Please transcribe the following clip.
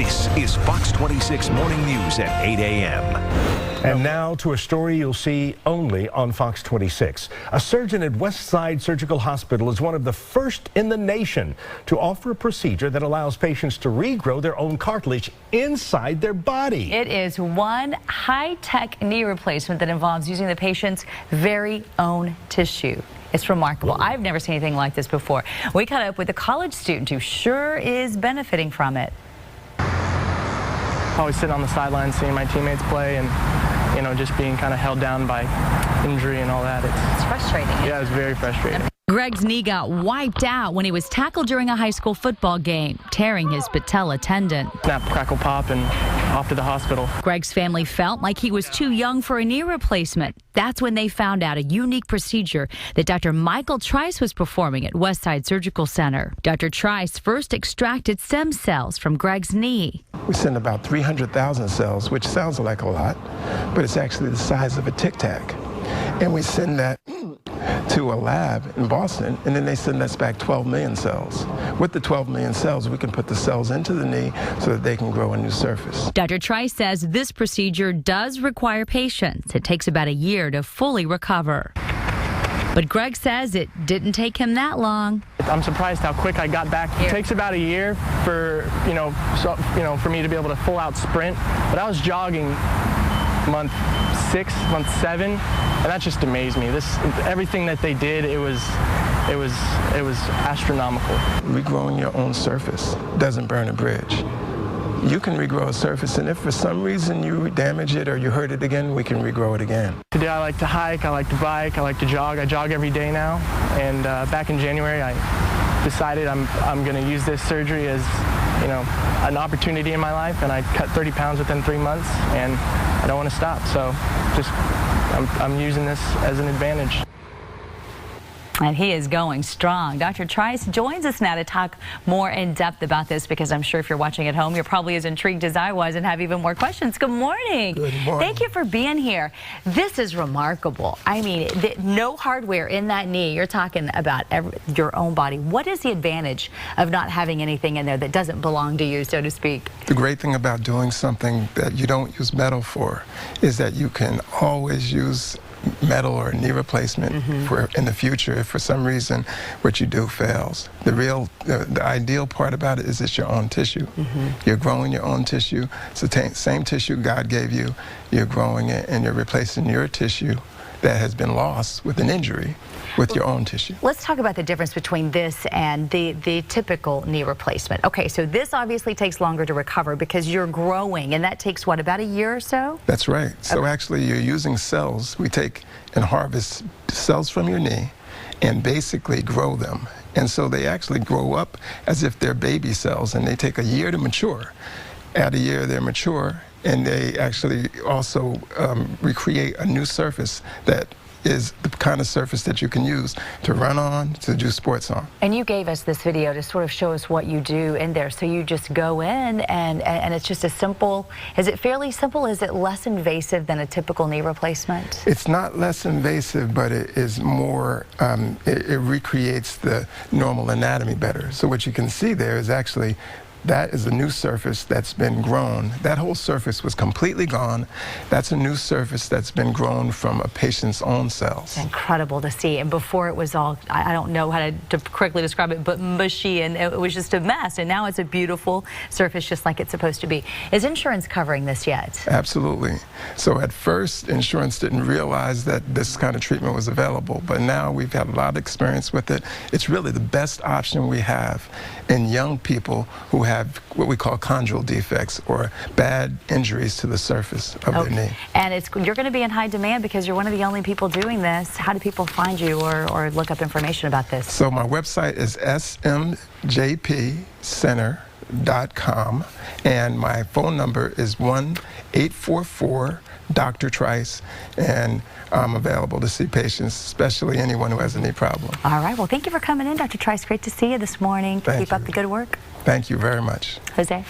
This is Fox 26 Morning News at 8 a.m. And now to a story you'll see only on Fox 26. A surgeon at Westside Surgical Hospital is one of the first in the nation to offer a procedure that allows patients to regrow their own cartilage inside their body. It is one high-tech knee replacement that involves using the patient's very own tissue. It's remarkable. I've never seen anything like this before. We caught up with a college student who sure is benefiting from it. Always sitting on the sidelines seeing my teammates play and, you know, just being kind of held down by injury and all that. It's frustrating. Yeah, it's very frustrating. Greg's knee got wiped out when he was tackled during a high school football game, tearing his patella tendon. Snap, crackle, pop, and off to the hospital. Greg's family felt like he was too young for a knee replacement. That's when they found out a unique procedure that Dr. Michael Trice was performing at Westside Surgical Center. Dr. Trice first extracted stem cells from Greg's knee. We send about 300,000 cells, which sounds like a lot, but it's actually the size of a Tic Tac. And we send that to a lab in Boston, and then they send us back 12 million cells. With the 12 million cells, we can put the cells into the knee so that they can grow a new surface. Dr. Trice says this procedure does require patience. It takes about a year to fully recover. But Greg says it didn't take him that long. I'm surprised how quick I got back. It takes about a year for, for me to be able to full out sprint. But I was jogging month 6, month 7, and that just amazed me. Everything that they did, it was astronomical. Regrowing your own surface doesn't burn a bridge. You can regrow a surface, and if for some reason you damage it or you hurt it again, we can regrow it again. Today I like to hike, I like to bike, I like to jog. I jog every day now, and back in January I decided I'm going to use this surgery as, an opportunity in my life, and I cut 30 pounds within 3 months, and I don't want to stop. So I'm using this as an advantage. And he is going strong. Dr. Trice joins us now to talk more in depth about this, because I'm sure if you're watching at home, you're probably as intrigued as I was and have even more questions. Good morning. Good morning. Thank you for being here. This is remarkable. I mean, no hardware in that knee. You're talking about your own body. What is the advantage of not having anything in there that doesn't belong to you, so to speak? The great thing about doing something that you don't use metal for is that you can always use metal or knee replacement for in the future if for some reason what you do fails. The ideal part about it is it's your own tissue. You're growing your own tissue. It's the same tissue God gave you. You're growing it and you're replacing your tissue that has been lost with an injury with your own tissue. Let's talk about the difference between this and the typical knee replacement. Okay, so this obviously takes longer to recover because you're growing, and that takes, what, about a year or so? That's right. So actually you're using cells. We take and harvest cells from your knee and basically grow them. And so they actually grow up as if they're baby cells, and they take a year to mature. At a year they're mature, and they actually also recreate a new surface that is the kind of surface that you can use to run on, to do sports on. And you gave us this video to sort of show us what you do in there. So you just go in and it's just as simple. Is it fairly simple? Is it less invasive than a typical knee replacement? It's not less invasive, but it is more, it recreates the normal anatomy better. So what you can see there is actually that is a new surface that's been grown. That whole surface was completely gone. That's a new surface that's been grown from a patient's own cells. It's incredible to see. And before it was all, I don't know how to correctly describe it, but mushy, and it was just a mess. And now it's a beautiful surface just like it's supposed to be. Is insurance covering this yet? Absolutely. So at first, insurance didn't realize that this kind of treatment was available, but now we've had a lot of experience with it. It's really the best option we have in young people who have what we call conjugal defects, or bad injuries to the surface of their knee. And you're going to be in high demand because you're one of the only people doing this. How do people find you or look up information about this? So my website is smjpcenter.com, and my phone number is 1-844-Dr. Trice, and I'm available to see patients, especially anyone who has a knee problem. All right. Well, thank you for coming in, Dr. Trice. Great to see you this morning. Thank Keep you. up the good work. Thank you very much. Jose.